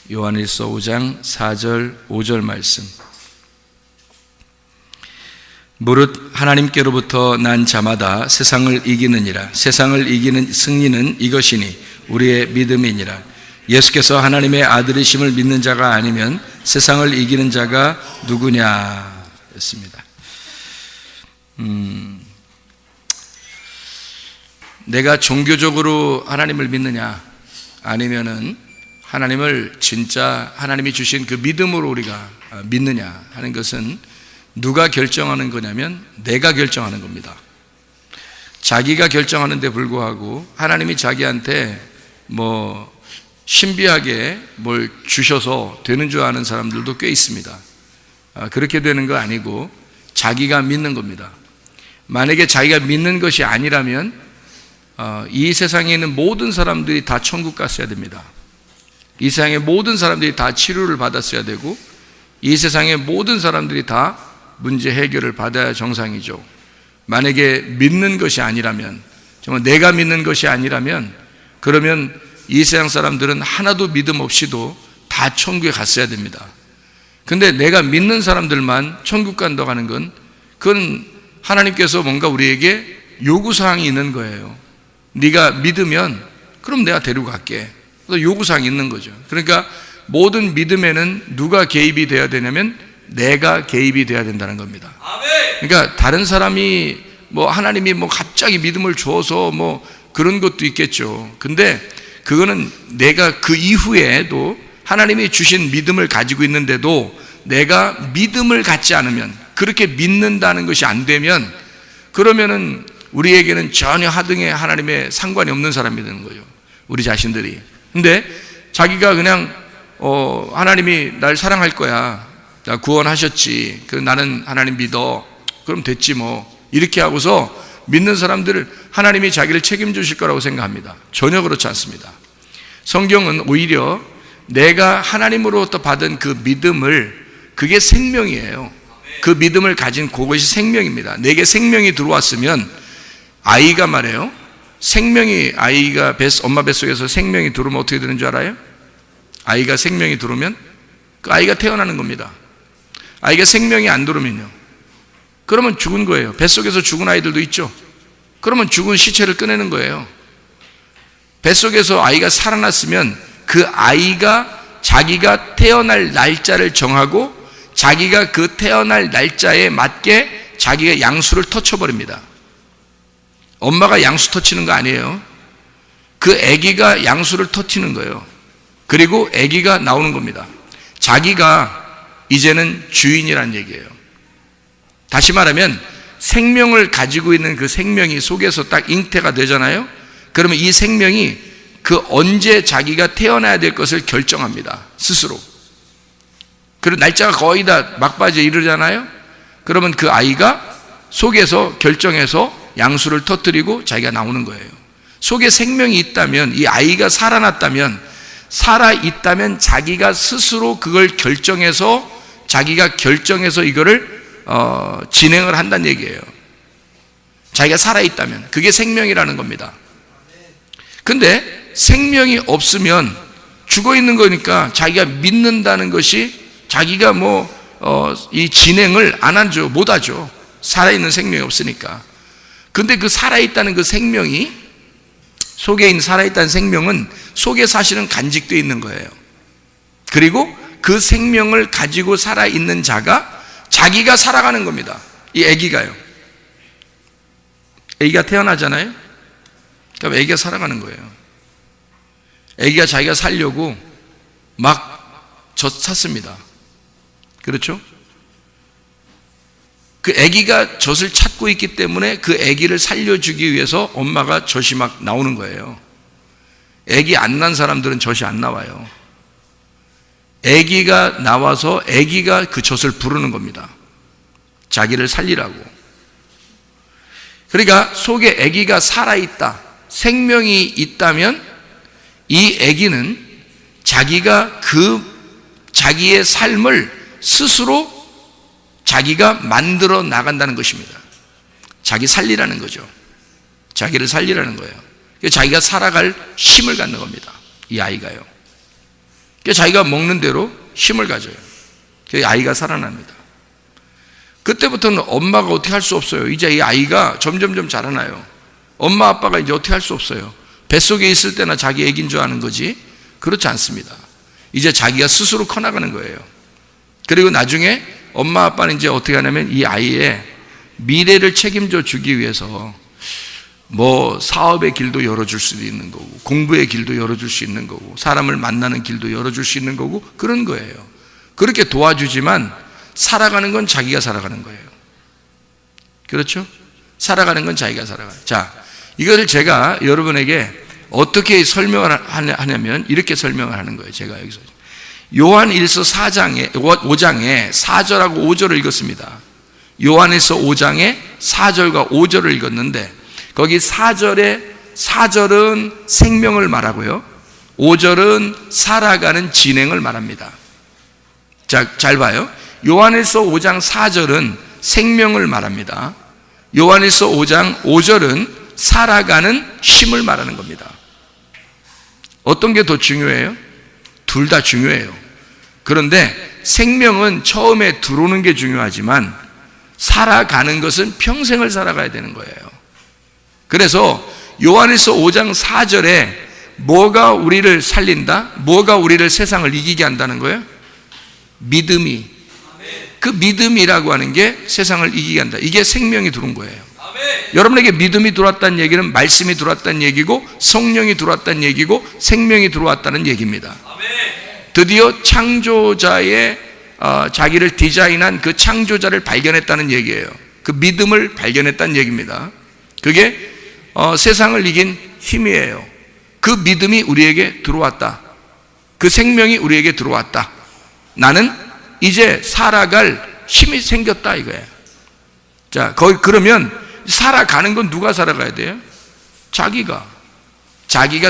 요한일서 5장 4절 5절 말씀. 무릇 하나님께로부터 난 자마다 세상을 이기느니라. 세상을 이기는 승리는 이것이니 우리의 믿음이니라. 예수께서 하나님의 아들이심을 믿는 자가 아니면 세상을 이기는 자가 누구냐 했습니다. 내가 종교적으로 하나님을 믿느냐, 아니면은 하나님을 진짜 하나님이 주신 그 믿음으로 우리가 믿느냐 하는 것은 누가 결정하는 거냐면 내가 결정하는 겁니다. 자기가 결정하는데 불구하고 하나님이 자기한테 뭐 신비하게 뭘 주셔서 되는 줄 아는 사람들도 꽤 있습니다. 그렇게 되는 거 아니고 자기가 믿는 겁니다. 만약에 자기가 믿는 것이 아니라면 이 세상에 있는 모든 사람들이 다 천국 갔어야 됩니다. 이 세상의 모든 사람들이 다 치료를 받았어야 되고, 이 세상의 모든 사람들이 다 문제 해결을 받아야 정상이죠. 만약에 믿는 것이 아니라면, 정말 내가 믿는 것이 아니라면, 그러면 이 세상 사람들은 하나도 믿음 없이도 다 천국에 갔어야 됩니다. 근데 내가 믿는 사람들만 천국 간다고 하는 건, 그건 하나님께서 뭔가 우리에게 요구사항이 있는 거예요. 네가 믿으면 그럼 내가 데리고 갈게. 요구사항이 있는 거죠. 그러니까 모든 믿음에는 누가 개입이 돼야 되냐면 내가 개입이 돼야 된다는 겁니다. 그러니까 다른 사람이 뭐 하나님이 뭐 갑자기 믿음을 줘서 뭐 그런 것도 있겠죠. 근데 그거는 내가 그 이후에도 하나님이 주신 믿음을 가지고 있는데도 내가 믿음을 갖지 않으면, 그렇게 믿는다는 것이 안 되면, 그러면은 우리에게는 전혀 하등의 하나님의 상관이 없는 사람이 되는 거예요. 우리 자신들이. 근데 자기가 그냥 하나님이 날 사랑할 거야, 나 구원하셨지, 나는 하나님 믿어, 그럼 됐지 뭐, 이렇게 하고서 믿는 사람들을 하나님이 자기를 책임져 주실 거라고 생각합니다. 전혀 그렇지 않습니다. 성경은 오히려 내가 하나님으로부터 받은 그 믿음을, 그게 생명이에요. 그 믿음을 가진 그것이 생명입니다. 내게 생명이 들어왔으면, 아이가 말해요, 생명이, 아이가 엄마 뱃속에서 생명이 들어오면 어떻게 되는 줄 알아요? 아이가 생명이 들어오면 그 아이가 태어나는 겁니다. 아이가 생명이 안 들어오면요, 그러면 죽은 거예요. 뱃속에서 죽은 아이들도 있죠. 그러면 죽은 시체를 꺼내는 거예요. 뱃속에서 아이가 살아났으면 그 아이가 자기가 태어날 날짜를 정하고 자기가 그 태어날 날짜에 맞게 자기가 양수를 터쳐버립니다. 엄마가 양수 터치는 거 아니에요. 그 아기가 양수를 터치는 거예요. 그리고 아기가 나오는 겁니다. 자기가 이제는 주인이란 얘기예요. 다시 말하면 생명을 가지고 있는 그 생명이 속에서 딱 잉태가 되잖아요. 그러면 이 생명이 그 언제 자기가 태어나야 될 것을 결정합니다. 스스로. 그리고 날짜가 거의 다 막바지에 이르잖아요. 그러면 그 아이가 속에서 결정해서 양수를 터뜨리고 자기가 나오는 거예요. 속에 생명이 있다면, 이 아이가 살아났다면, 살아있다면 자기가 스스로 그걸 결정해서, 자기가 결정해서 이거를 진행을 한다는 얘기예요. 자기가 살아있다면 그게 생명이라는 겁니다. 근데 생명이 없으면 죽어 있는 거니까 자기가 믿는다는 것이, 자기가 이 진행을 안 하죠. 못 하죠. 살아있는 생명이 없으니까. 근데 그 살아있다는 그 생명이, 속에 있는 살아있다는 생명은 속에 사실은 간직되어 있는 거예요. 그리고 그 생명을 가지고 살아있는 자가 자기가 살아가는 겁니다. 이 아기가요. 아기가 태어나잖아요. 그럼 아기가 살아가는 거예요. 아기가 자기가 살려고 막 젖 찾습니다. 그렇죠? 그 아기가 젖을 찾고 있기 때문에 그 아기를 살려주기 위해서 엄마가 젖이 막 나오는 거예요. 아기 안 난 사람들은 젖이 안 나와요. 아기가 나와서 아기가 그 젖을 부르는 겁니다. 자기를 살리라고. 그러니까 속에 아기가 살아있다, 생명이 있다면 이 아기는 자기가 자기의 삶을 스스로 자기가 만들어 나간다는 것입니다. 자기 살리라는 거죠. 자기를 살리라는 거예요. 자기가 살아갈 힘을 갖는 겁니다. 이 아이가요. 그러니까 자기가 먹는 대로 힘을 가져요. 그래서 아이가 살아납니다. 그때부터는 엄마가 어떻게 할 수 없어요. 이제 이 아이가 점점점 자라나요. 엄마 아빠가 이제 어떻게 할 수 없어요. 뱃속에 있을 때나 자기 애기인 줄 아는 거지 그렇지 않습니다. 이제 자기가 스스로 커나가는 거예요. 그리고 나중에 엄마 아빠는 이제 어떻게 하냐면 이 아이의 미래를 책임져 주기 위해서 뭐 사업의 길도 열어줄 수도 있는 거고, 공부의 길도 열어줄 수 있는 거고, 사람을 만나는 길도 열어줄 수 있는 거고, 그런 거예요. 그렇게 도와주지만 살아가는 건 자기가 살아가는 거예요. 그렇죠? 살아가는 건 자기가 살아가요. 자, 이거를 제가 여러분에게 어떻게 설명을 하냐면 이렇게 설명을 하는 거예요. 제가 여기서 요한일서 5장에 4절하고 5절을 읽었습니다. 요한일서 5장에 4절과 5절을 읽었는데 거기 4절은 생명을 말하고요, 5절은 살아가는 진행을 말합니다. 자, 잘 봐요. 요한일서 5장 4절은 생명을 말합니다. 요한일서 5장 5절은 살아가는 힘을 말하는 겁니다. 어떤 게 더 중요해요? 둘 다 중요해요. 그런데 생명은 처음에 들어오는 게 중요하지만 살아가는 것은 평생을 살아가야 되는 거예요. 그래서 요한일서 5장 4절에 뭐가 우리를 살린다? 뭐가 우리를 세상을 이기게 한다는 거예요? 믿음이. 그 믿음이라고 하는 게 세상을 이기게 한다. 이게 생명이 들어온 거예요. 여러분에게 믿음이 들어왔다는 얘기는 말씀이 들어왔다는 얘기고, 성령이 들어왔다는 얘기고, 생명이 들어왔다는 얘기입니다. 드디어 창조자의 자기를 디자인한 그 창조자를 발견했다는 얘기예요. 그 믿음을 발견했다는 얘기입니다. 그게 세상을 이긴 힘이에요. 그 믿음이 우리에게 들어왔다. 그 생명이 우리에게 들어왔다. 나는 이제 살아갈 힘이 생겼다 이거예요. 자, 그러면 살아가는 건 누가 살아가야 돼요? 자기가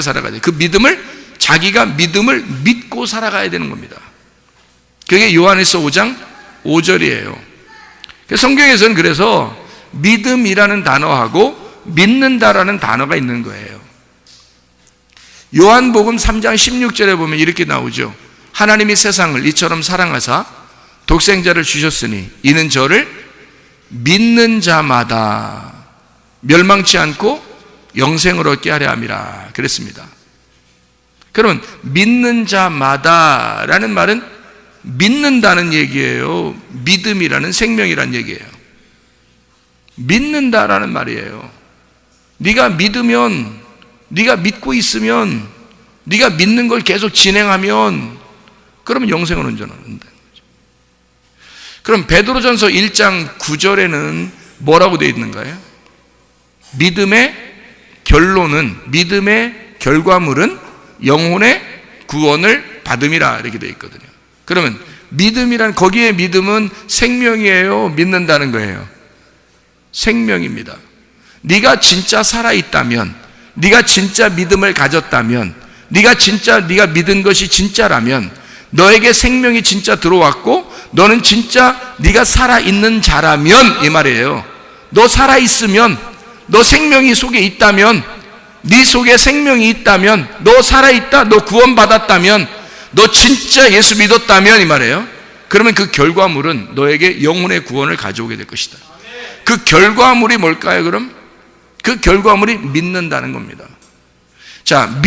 살아가야 돼요. 그 믿음을, 자기가 믿음을 믿고 살아가야 되는 겁니다. 그게 요한일서 5장 5절이에요. 성경에서는 그래서 믿음이라는 단어하고 믿는다라는 단어가 있는 거예요. 요한복음 3장 16절에 보면 이렇게 나오죠. 하나님이 세상을 이처럼 사랑하사 독생자를 주셨으니 이는 저를 믿는 자마다 멸망치 않고 영생을 얻게 하려 함이라 그랬습니다. 그러면 믿는 자마다라는 말은 믿는다는 얘기예요. 믿음이라는 생명이라는 얘기예요. 믿는다라는 말이에요. 네가 믿으면, 네가 믿고 있으면, 네가 믿는 걸 계속 진행하면 그러면 영생을 온전한다는 거죠. 그럼 베드로전서 1장 9절에는 뭐라고 되어 있는가요? 믿음의 결론은, 믿음의 결과물은 영혼의 구원을 받음이라 이렇게 되어 있거든요. 그러면 믿음이란, 거기에 믿음은 생명이에요? 믿는다는 거예요? 생명입니다. 네가 진짜 살아있다면, 네가 진짜 믿음을 가졌다면, 네가 믿은 것이 진짜라면 너에게 생명이 진짜 들어왔고 너는 진짜 네가 살아있는 자라면 이 말이에요. 너 살아있으면, 너 생명이 속에 있다면, 네 속에 생명이 있다면, 너 살아있다, 너 구원받았다면, 너 진짜 예수 믿었다면 이 말이에요. 그러면 그 결과물은 너에게 영혼의 구원을 가져오게 될 것이다. 그 결과물이 뭘까요? 그럼 그 결과물이 믿는다는 겁니다. 자,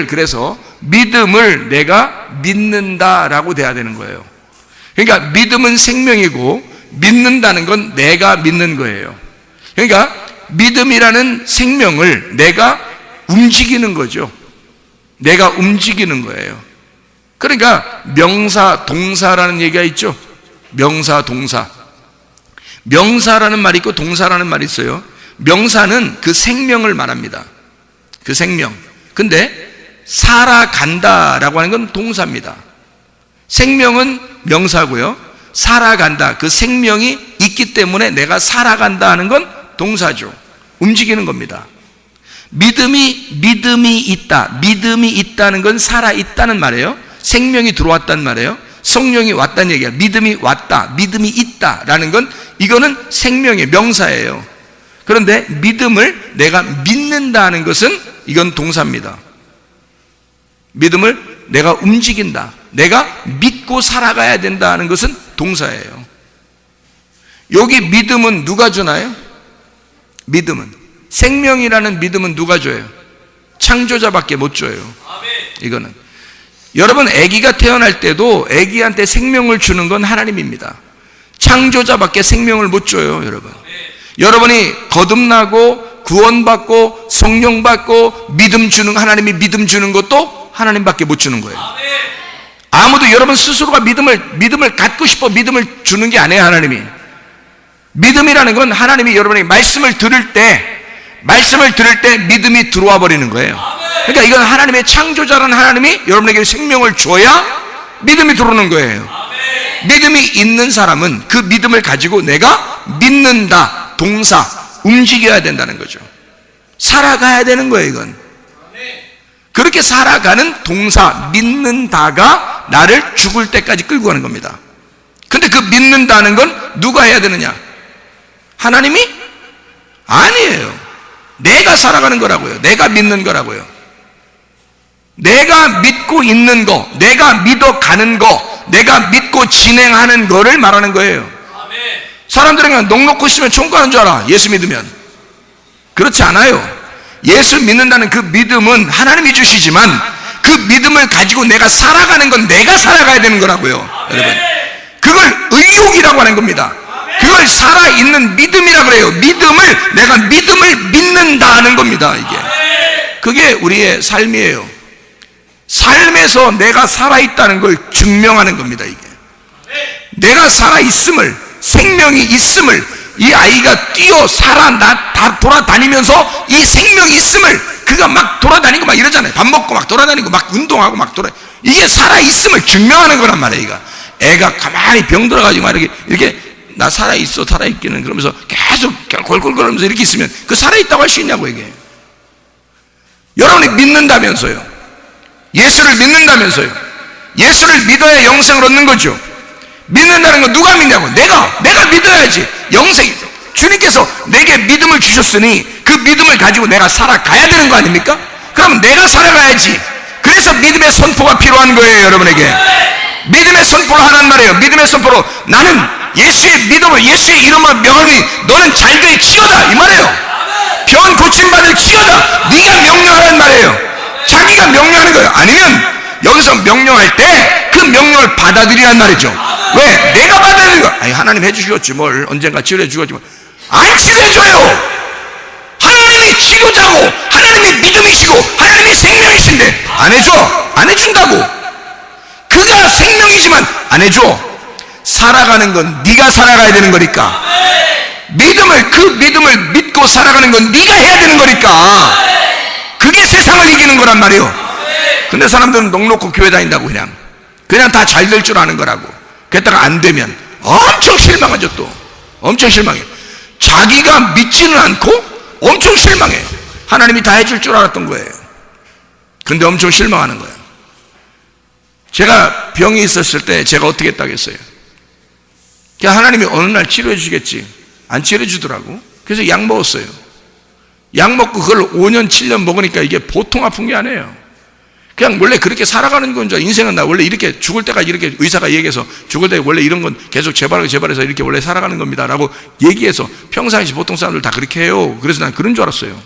그래서 믿음을 내가 믿는다라고 돼야 되는 거예요. 그러니까 믿음은 생명이고 믿는다는 건 내가 믿는 거예요. 그러니까 믿음이라는 생명을 내가 움직이는 거죠. 내가 움직이는 거예요. 그러니까 명사, 동사라는 얘기가 있죠. 명사, 동사. 명사라는 말이 있고 동사라는 말이 있어요. 명사는 그 생명을 말합니다. 그 생명. 근데 살아간다라고 하는 건 동사입니다. 생명은 명사고요. 살아간다, 그 생명이 있기 때문에 내가 살아간다 하는 건 동사죠. 움직이는 겁니다. 믿음이 있다. 믿음이 있다는 건 살아있다는 말이에요. 생명이 들어왔다는 말이에요. 성령이 왔다는 얘기야. 믿음이 왔다, 믿음이 있다라는 건 이거는 생명의 명사예요. 그런데 믿음을 내가 믿는다는 것은 이건 동사입니다. 믿음을 내가 움직인다. 내가 믿고 살아가야 된다는 것은 동사예요. 여기 믿음은 누가 주나요? 믿음은, 생명이라는 믿음은 누가 줘요? 창조자밖에 못 줘요. 이거는 여러분, 아기가 태어날 때도 아기한테 생명을 주는 건 하나님입니다. 창조자밖에 생명을 못 줘요. 여러분이 거듭나고 구원받고 성령 받고 믿음 주는, 하나님이 믿음 주는 것도 하나님밖에 못 주는 거예요. 아무도 여러분 스스로가 믿음을 갖고 싶어 믿음을 주는 게 아니에요. 하나님이. 믿음이라는 건 하나님이 여러분에게 말씀을 들을 때 믿음이 들어와 버리는 거예요. 그러니까 이건 하나님의 창조자라는 하나님이 여러분에게 생명을 줘야 믿음이 들어오는 거예요. 믿음이 있는 사람은 그 믿음을 가지고 내가 믿는다, 동사, 움직여야 된다는 거죠. 살아가야 되는 거예요. 이건 그렇게 살아가는 동사, 믿는다가 나를 죽을 때까지 끌고 가는 겁니다. 근데 그 믿는다는 건 누가 해야 되느냐? 하나님이? 아니에요. 내가 살아가는 거라고요. 내가 믿는 거라고요. 내가 믿고 있는 거, 내가 믿어가는 거, 내가 믿고 진행하는 거를 말하는 거예요. 사람들은 그냥 넉넉히 있으면 천국 가는 줄 알아. 예수 믿으면. 그렇지 않아요. 예수 믿는다는 그 믿음은 하나님이 주시지만 그 믿음을 가지고 내가 살아가는 건 내가 살아가야 되는 거라고요. 여러분, 그걸 의욕이라고 하는 겁니다. 그걸 살아있는 믿음이라고 그래요. 내가 믿음을 믿는다는 겁니다. 그게 우리의 삶이에요. 삶에서 내가 살아있다는 걸 증명하는 겁니다. 내가 살아있음을, 생명이 있음을, 이 아이가 뛰어 다 돌아다니면서 이 생명이 있음을, 그가 막 돌아다니고 막 이러잖아요. 밥 먹고 막 돌아다니고 막 운동하고 막 이게 살아있음을 증명하는 거란 말이에요. 애가 가만히 병 들어가지고 막 이렇게 나 살아있어, 살아있기는, 그러면서 계속 골골거리면서 이렇게 있으면 그 살아있다고 할 수 있냐고. 이게 여러분이 믿는다면서요. 예수를 믿는다면서요. 예수를 믿어야 영생을 얻는 거죠. 믿는다는 건 누가 믿냐고. 내가 믿어야지. 영생, 주님께서 내게 믿음을 주셨으니 그 믿음을 가지고 내가 살아가야 되는 거 아닙니까? 그럼 내가 살아가야지. 그래서 믿음의 선포가 필요한 거예요. 여러분에게 믿음의 선포를 하란 말이에요. 믿음의 선포로 나는 예수의 믿음을, 예수의 이름을 명하니 너는 잘되이 치어다, 이 말이에요. 병 고침받을 치어다. 네가 명령하란 말이에요. 자기가 명령하는 거예요. 아니면 여기서 명령할 때 그 명령을 받아들이란 말이죠. 왜? 내가 받아들이는 거. 아니, 하나님 해주시겠지 뭘. 언젠가 치료해 주겠지 뭘. 안 치료해줘요. 하나님이 치료자고 하나님이 믿음이시고 하나님이 생명이신데 안 해줘. 안 해준다고. 그가 생명이지만 안 해줘. 살아가는 건 네가 살아가야 되는 거니까. 그 믿음을 믿고 살아가는 건 네가 해야 되는 거니까. 그게 세상을 이기는 거란 말이에요. 근데 사람들은 넉넉히 교회 다닌다고 그냥 다 잘 될 줄 아는 거라고. 그랬다가 안 되면 엄청 실망하죠. 또 엄청 실망해. 자기가 믿지는 않고 엄청 실망해. 하나님이 다 해줄 줄 알았던 거예요. 근데 엄청 실망하는 거예요. 제가 병이 있었을 때 제가 어떻게 했다고 했어요? 하나님이 어느 날 치료해 주시겠지. 안 치료해 주더라고. 그래서 약 먹었어요. 약 먹고 그걸 5년 7년 먹으니까 이게 보통 아픈 게 아니에요. 그냥 원래 그렇게 살아가는 건 줄. 인생은 나 원래 이렇게 죽을 때까지 이렇게 의사가 얘기해서 죽을 때 원래 이런 건 계속 재발해서 이렇게 원래 살아가는 겁니다 라고 얘기해서 평상시 보통 사람들 다 그렇게 해요. 그래서 난 그런 줄 알았어요.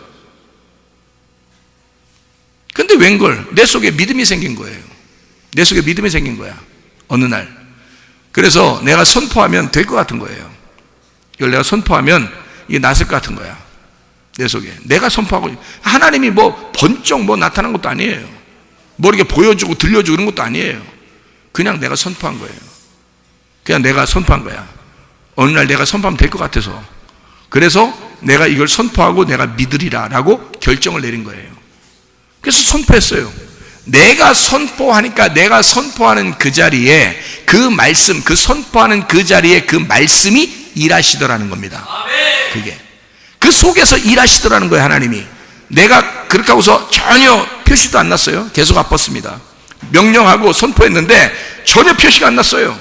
근데 웬걸 내 속에 믿음이 생긴 거예요. 내 속에 믿음이 생긴 거야. 어느 날. 그래서 내가 선포하면 될 것 같은 거예요. 이걸 내가 선포하면 이게 낫을 것 같은 거야. 내 속에. 내가 선포하고, 하나님이 번쩍 나타난 것도 아니에요. 이렇게 보여주고 들려주고 그런 것도 아니에요. 그냥 내가 선포한 거예요. 그냥 내가 선포한 거야. 어느 날 내가 선포하면 될 것 같아서. 그래서 내가 이걸 선포하고 내가 믿으리라 라고 결정을 내린 거예요. 그래서 선포했어요. 내가 선포하니까 내가 선포하는 그 자리에 그 말씀, 그 선포하는 그 자리에 그 말씀이 일하시더라는 겁니다. 그게. 그 속에서 일하시더라는 거예요. 하나님이. 내가 그렇게 하고서 전혀 표시도 안 났어요. 계속 아팠습니다. 명령하고 선포했는데 전혀 표시가 안 났어요.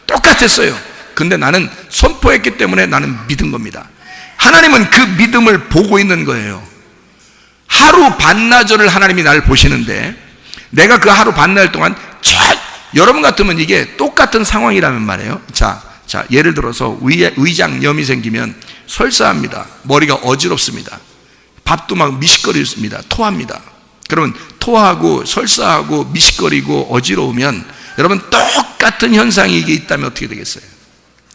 똑같았어요. 근데 나는 선포했기 때문에 나는 믿은 겁니다. 하나님은 그 믿음을 보고 있는 거예요. 하루 반나절을 하나님이 나를 보시는데 내가 그 하루 반나절 동안 여러분 같으면 이게 똑같은 상황이라면 말이에요. 자, 예를 들어서 위장염이 생기면 설사합니다. 머리가 어지럽습니다. 밥도 막 미식거리습니다. 토합니다. 그러면 토하고 설사하고 미식거리고 어지러우면 여러분 똑같은 현상이 이게 있다면 어떻게 되겠어요?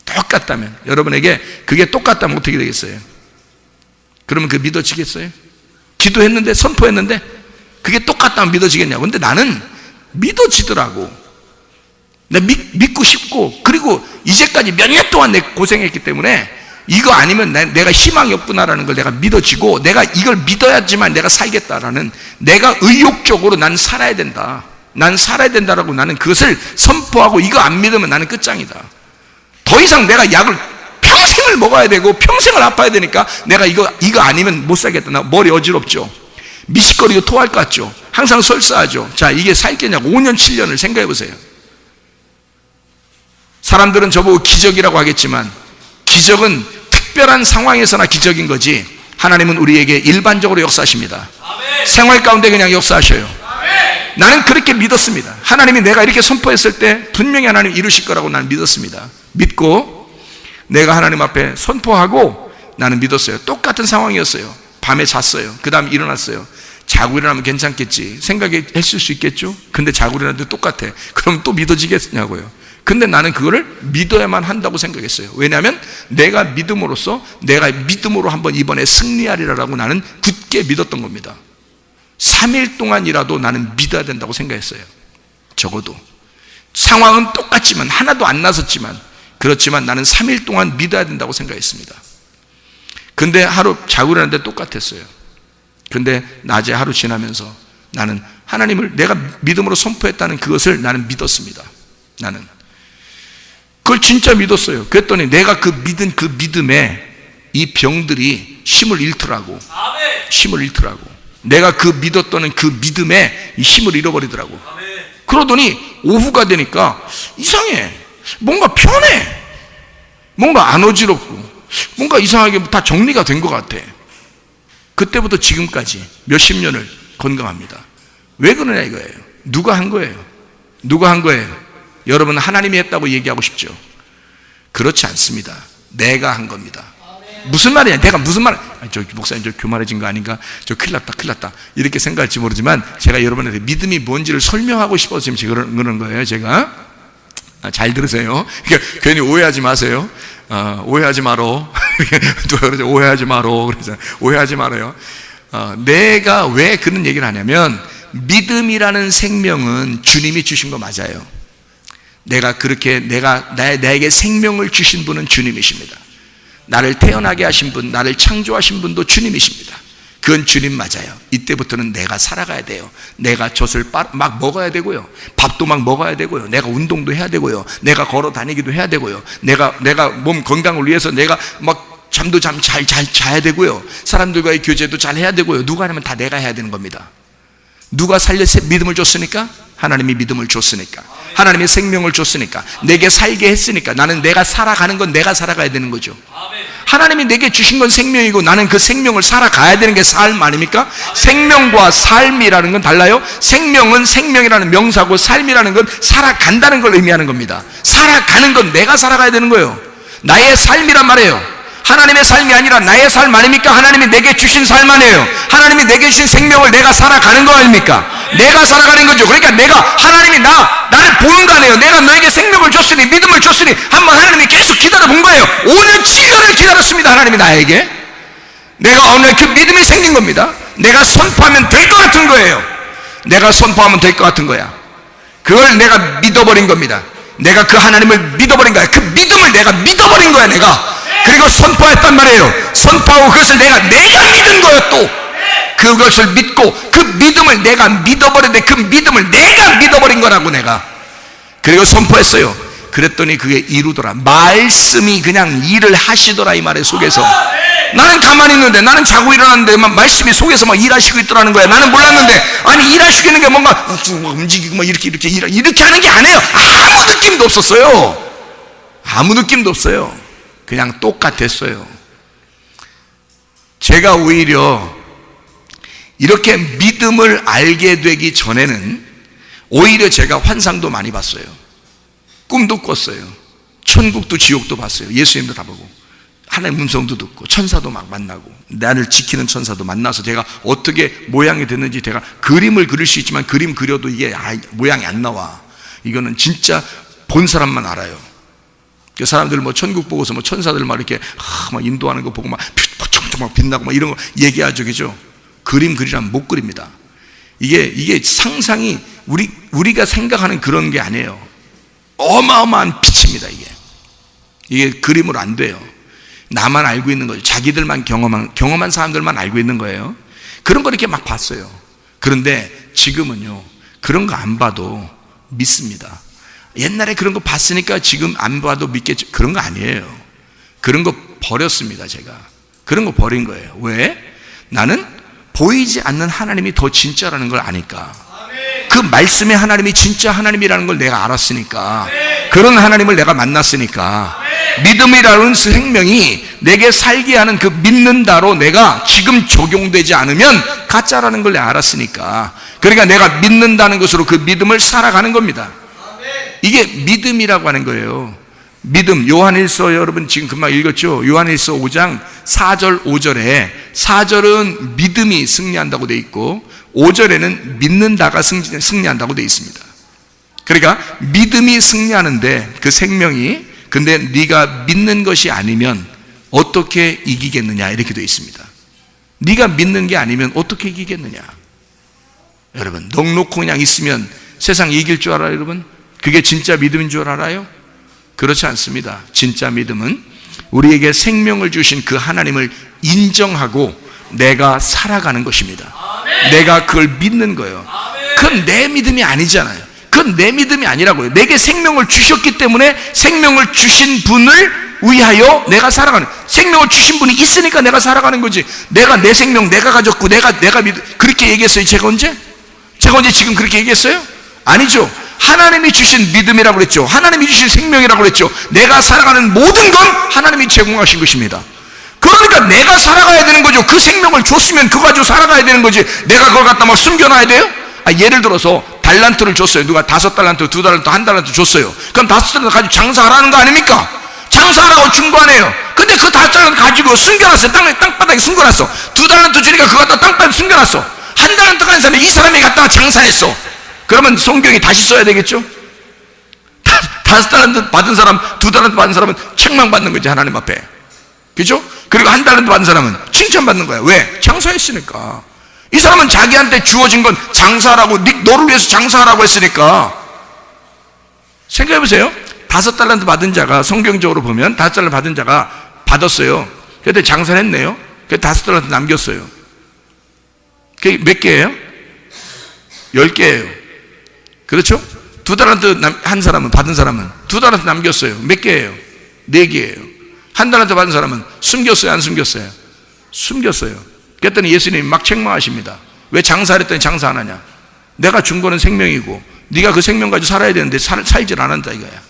똑같다면, 여러분에게 그게 똑같다면 어떻게 되겠어요? 그러면 그 믿어지겠어요? 기도했는데, 선포했는데 그게 똑같다면 믿어지겠냐고. 근데 나는 믿어지더라고. 내가 믿고 싶고, 그리고 이제까지 몇 년 동안 내가 고생했기 때문에 이거 아니면 내가 희망이 없구나라는 걸 내가 믿어지고, 내가 이걸 믿어야지만 내가 살겠다라는, 내가 의욕적으로 난 살아야 된다, 난 살아야 된다라고 나는 그것을 선포하고, 이거 안 믿으면 나는 끝장이다. 더 이상 내가 약을 평생을 먹어야 되고 평생을 아파야 되니까 내가 이거 아니면 못 살겠다. 나 머리 어지럽죠, 미식거리고 토할 것 같죠, 항상 설사하죠. 자, 이게 살겠냐고. 5년 7년을 생각해 보세요. 사람들은 저보고 기적이라고 하겠지만 기적은 특별한 상황에서나 기적인 거지, 하나님은 우리에게 일반적으로 역사하십니다. 아멘. 생활 가운데 그냥 역사하셔요. 아멘. 나는 그렇게 믿었습니다. 하나님이 내가 이렇게 선포했을 때 분명히 하나님 이루실 거라고 나는 믿었습니다. 믿고 내가 하나님 앞에 선포하고 나는 믿었어요. 똑같은 상황이었어요. 밤에 잤어요. 그 다음 일어났어요. 자고 일어나면 괜찮겠지 생각했을 수 있겠죠. 근데 자고 일어났는데 똑같아. 그럼 또 믿어지겠냐고요. 근데 나는 그거를 믿어야만 한다고 생각했어요. 왜냐하면 내가 믿음으로써, 내가 믿음으로 한번 이번에 승리하리라고 나는 굳게 믿었던 겁니다. 3일 동안이라도 나는 믿어야 된다고 생각했어요. 적어도 상황은 똑같지만, 하나도 안 나섰지만, 그렇지만 나는 3일 동안 믿어야 된다고 생각했습니다. 근데 하루 자고 일어났는데 똑같았어요. 근데 낮에 하루 지나면서 나는 하나님을 내가 믿음으로 선포했다는 그것을 나는 믿었습니다. 나는 그걸 진짜 믿었어요. 그랬더니 내가 그 믿은 그 믿음에 이 병들이 힘을 잃더라고. 힘을 잃더라고. 내가 그 믿었던 그 믿음에 이 힘을 잃어버리더라고. 그러더니 오후가 되니까 이상해. 뭔가 편해. 뭔가 안 어지럽고, 뭔가 이상하게 다 정리가 된 것 같아. 그때부터 지금까지 몇십 년을 건강합니다. 왜 그러냐 이거예요. 누가 한 거예요? 누가 한 거예요? 여러분, 하나님이 했다고 얘기하고 싶죠? 그렇지 않습니다. 내가 한 겁니다. 무슨 말이냐? 내가 무슨 말? 저 목사님, 저 교만해진 거 아닌가? 저 큰일 났다 이렇게 생각할지 모르지만, 제가 여러분한테 믿음이 뭔지를 설명하고 싶어서 지금 그러는 거예요. 제가 잘 들으세요. 그러니까 괜히 오해하지 마세요. 오해하지 마로. 누가 그러죠? 오해하지 마로. 그래서 오해하지 말아요. 내가 왜 그런 얘기를 하냐면, 믿음이라는 생명은 주님이 주신 거 맞아요. 내가 그렇게 나에게 생명을 주신 분은 주님이십니다. 나를 태어나게 하신 분, 나를 창조하신 분도 주님이십니다. 그건 주님 맞아요. 이때부터는 내가 살아가야 돼요. 내가 젖을 막 먹어야 되고요, 밥도 막 먹어야 되고요, 내가 운동도 해야 되고요, 내가 걸어 다니기도 해야 되고요, 내가 몸 건강을 위해서 내가 막 잠도 잘 자야 되고요, 사람들과의 교제도 잘 해야 되고요. 누가 하냐면 다 내가 해야 되는 겁니다. 누가 믿음을 줬으니까? 하나님이 믿음을 줬으니까, 하나님의 생명을 줬으니까, 내게 살게 했으니까, 나는 내가 살아가는 건 내가 살아가야 되는 거죠. 하나님이 내게 주신 건 생명이고, 나는 그 생명을 살아가야 되는 게 삶 아닙니까? 생명과 삶이라는 건 달라요. 생명은 생명이라는 명사고, 삶이라는 건 살아간다는 걸 의미하는 겁니다. 살아가는 건 내가 살아가야 되는 거예요. 나의 삶이란 말이에요. 하나님의 삶이 아니라 나의 삶 아닙니까? 하나님이 내게 주신 삶 아니에요. 하나님이 내게 주신 생명을 내가 살아가는 거 아닙니까? 내가 살아가는 거죠. 그러니까 하나님이 나를 보는 거 아니에요. 내가 너에게 생명을 줬으니, 믿음을 줬으니, 한번 하나님이 계속 기다려 본 거예요. 5년 7년을 기다렸습니다. 하나님이 나에게. 내가 오늘 그 믿음이 생긴 겁니다. 내가 선포하면 될 것 같은 거예요. 내가 선포하면 될 것 같은 거야. 그걸 내가 믿어버린 겁니다. 내가 그 하나님을 믿어버린 거야. 그 믿음을 내가 믿어버린 거야. 내가 그리고 선포했단 말이에요. 선포하고 그것을 내가 믿은 거예요. 또 그것을 믿고 그 믿음을 내가 믿어버렸는데, 그 믿음을 내가 믿어버린 거라고 내가. 그리고 선포했어요. 그랬더니 그게 이루더라. 말씀이 그냥 일을 하시더라. 이 말의 속에서 나는 가만히 있는데, 나는 자고 일어났는데 말씀이 속에서 막 일하시고 있더라는 거야. 나는 몰랐는데, 아니 일하시고 있는 게 뭔가 움직이고 막 이렇게 하는 게 아니에요. 아무 느낌도 없었어요. 아무 느낌도 없어요. 그냥 똑같았어요. 제가 오히려 이렇게 믿음을 알게 되기 전에는 오히려 제가 환상도 많이 봤어요. 꿈도 꿨어요. 천국도 지옥도 봤어요. 예수님도 다 보고 하나님 음성도 듣고 천사도 막 만나고 나를 지키는 천사도 만나서 제가 어떻게 모양이 됐는지, 제가 그림을 그릴 수 있지만 그림 그려도 이게 모양이 안 나와. 이거는 진짜 본 사람만 알아요. 그 사람들 뭐 천국 보고서 뭐 천사들 막 이렇게 막 인도하는 거 보고 막 포청청 막 빛나고 막 이런 거 얘기하죠, 그죠? 그림 그리라면 못 그립니다. 이게 상상이 우리가 생각하는 그런 게 아니에요. 어마어마한 빛입니다. 이게 그림으로 안 돼요. 나만 알고 있는 거죠. 자기들만 경험한 사람들만 알고 있는 거예요. 그런 거 이렇게 막 봤어요. 그런데 지금은요, 그런 거 안 봐도 믿습니다. 옛날에 그런 거 봤으니까 지금 안 봐도 믿겠죠. 그런 거 아니에요. 그런 거 버렸습니다. 제가 그런 거 버린 거예요. 왜? 나는 보이지 않는 하나님이 더 진짜라는 걸 아니까. 그 말씀의 하나님이 진짜 하나님이라는 걸 내가 알았으니까, 그런 하나님을 내가 만났으니까, 믿음이라는 생명이 내게 살게 하는 그 믿는다로 내가 지금 적용되지 않으면 가짜라는 걸 내가 알았으니까, 그러니까 내가 믿는다는 것으로 그 믿음을 살아가는 겁니다. 이게 믿음이라고 하는 거예요. 믿음. 요한일서 여러분 지금 금방 읽었죠? 요한일서 5장 4절 5절에 4절은 믿음이 승리한다고 돼 있고 5절에는 믿는다가 승리한다고 돼 있습니다. 그러니까 믿음이 승리하는데 그 생명이, 근데 네가 믿는 것이 아니면 어떻게 이기겠느냐 이렇게 돼 있습니다. 네가 믿는 게 아니면 어떻게 이기겠느냐. 여러분 넉넉히 그냥 있으면 세상 이길 줄 알아요? 여러분 그게 진짜 믿음인 줄 알아요? 그렇지 않습니다. 진짜 믿음은 우리에게 생명을 주신 그 하나님을 인정하고 내가 살아가는 것입니다. 내가 그걸 믿는 거예요. 그건 내 믿음이 아니잖아요. 그건 내 믿음이 아니라고요. 내게 생명을 주셨기 때문에 생명을 주신 분을 위하여 내가 살아가는, 생명을 주신 분이 있으니까 내가 살아가는 거지. 내가 내 생명 내가 가졌고 내가 그렇게 얘기했어요. 제가 언제 지금 그렇게 얘기했어요? 아니죠. 하나님이 주신 믿음이라고 그랬죠. 하나님이 주신 생명이라고 그랬죠. 내가 살아가는 모든 건 하나님이 제공하신 것입니다. 그러니까 내가 살아가야 되는 거죠. 그 생명을 줬으면 그거 가지고 살아가야 되는 거지. 내가 그걸 갖다 막 숨겨놔야 돼요? 예를 들어서 달란트를 줬어요. 누가 5달란트, 2달란트, 1달란트 줬어요. 그럼 5달란트 가지고 장사하라는 거 아닙니까? 장사하라고 준 거 아니에요. 근데 그 5달란트 가지고 숨겨놨어요. 땅바닥에 숨겨놨어. 2달란트 주니까 그거 갖다 땅바닥에 숨겨놨어. 1달란트 가는 사람이 이 사람이 갖다가 장사했어. 그러면 성경이 다시 써야 되겠죠? 5달란트 받은 사람, 2달란트 받은 사람은 책망받는 거지, 하나님 앞에. 그죠? 그리고 1달란트 받은 사람은 칭찬받는 거야. 왜? 장사했으니까. 이 사람은 자기한테 주어진 건 장사라고, 너를 위해서 장사하라고 했으니까. 생각해 보세요. 5달란트 받은 자가, 성경적으로 보면 5달란트 받은 자가 받았어요. 그런데 장사를 했네요. 그래서 5달란트 남겼어요. 그게 몇 개예요? 10개예요. 그렇죠? 2달란트 한 사람은, 받은 사람은 2달란트 남겼어요. 몇 개예요? 4개예요. 1달란트 받은 사람은 숨겼어요? 안 숨겼어요? 숨겼어요. 그랬더니 예수님이 막 책망하십니다. 왜 장사를 했더니 장사 안 하냐? 내가 준 거는 생명이고 네가 그 생명 가지고 살아야 되는데 살질 않았다 이거야.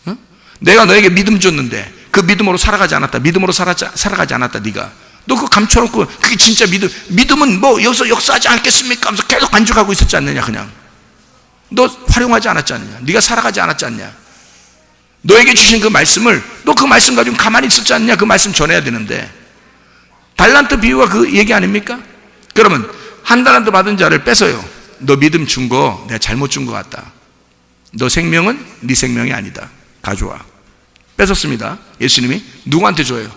어? 내가 너에게 믿음 줬는데 그 믿음으로 살아가지 않았다. 믿음으로 살아가지 않았다. 네가 너 그거 감춰놓고 그게 진짜 믿음은 뭐 여기서 역사하지 않겠습니까? 하면서 계속 간직하고 있었지 않느냐. 그냥 너 활용하지 않았지 않느냐. 네가 살아가지 않았지 않냐. 너에게 주신 그 말씀을 너 그 말씀 가지고 가만히 있었지 않냐. 그 말씀 전해야 되는데. 달란트 비유가 그 얘기 아닙니까? 그러면 1달란트 받은 자를 뺏어요. 너 믿음 준 거 내가 잘못 준 것 같다. 너 생명은 네 생명이 아니다. 가져와. 뺏었습니다. 예수님이 누구한테 줘요?